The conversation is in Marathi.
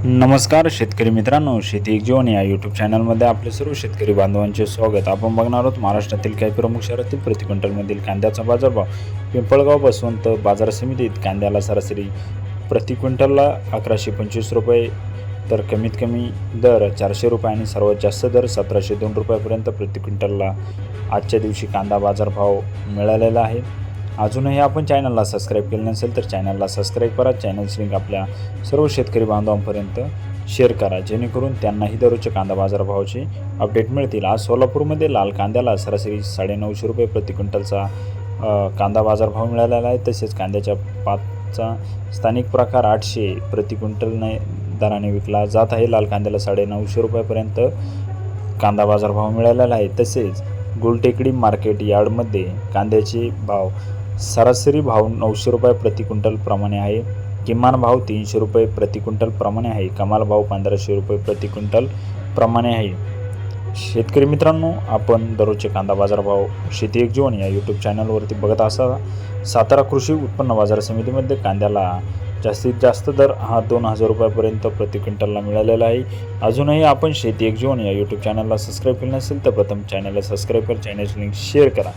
नमस्कार शेतकरी मित्रांनो, शेती एक जीवन या यूट्यूब चॅनलमध्ये आपले सर्व शेतकरी बांधवांचे स्वागत। आपण बघणार आहोत महाराष्ट्रातील काही प्रमुख शहरातील प्रति क्विंटलमधील कांद्याचा बाजारभाव। पिंपळगाव बसवंत बाजार समितीत कांद्याला सरासरी प्रति क्विंटलला 1125 रुपये, तर कमीत कमी दर 400 रुपये आणि सर्वात जास्त दर 1702 रुपयापर्यंत प्रति क्विंटलला आजच्या दिवशी कांदा बाजारभाव मिळालेला आहे। अजूनही आपण चॅनलला सबस्क्राईब केले नसेल तर चॅनलला सबस्क्राईब करा। चॅनलची लिंक आपल्या सर्व शेतकरी बांधवांपर्यंत शेअर करा, जेणेकरून त्यांनाही दररोजच्या कांदा बाजारभावाचे अपडेट मिळतील। आज सोलापूरमध्ये लाल कांद्याला सरासरी 950 रुपये प्रति क्विंटलचा कांदा बाजारभाव मिळालेला आहे। तसेच कांद्याच्या पातचा स्थानिक प्रकार 800 प्रति क्विंटल दराने विकला जात आहे। लाल कांद्याला 950 रुपयापर्यंत कांदा बाजारभाव मिळालेला आहे। तसेच गुलटेकडी मार्केट यार्डमध्ये कांद्याचे भाव सरासरी भाव 900 रुपये प्रति क्विंटल प्रमाणे आहे। किमान भाव 300 रुपये प्रति क्विंटल प्रमाणे आहे। कमाल भाव 1500 रुपये प्रति क्विंटल प्रमाणे आहे। शेतकरी मित्रांनो, आपण दररोजचे कांदा बाजारभाव शेती एक जीवन या यूट्यूब चॅनलवरती बघत असा। सातारा कृषी उत्पन्न बाजार समितीमध्ये कांद्याला जास्तीत जास्त दर हा 2000 रुपयापर्यंत प्रति क्विंटलला मिळालेला आहे। अजूनही आपण शेती एक जीवन या यूट्यूब चॅनलला सबस्क्राईब केले नसेल तर प्रथम चॅनलला सबस्क्राईब करा, चॅनलची लिंक शेअर करा।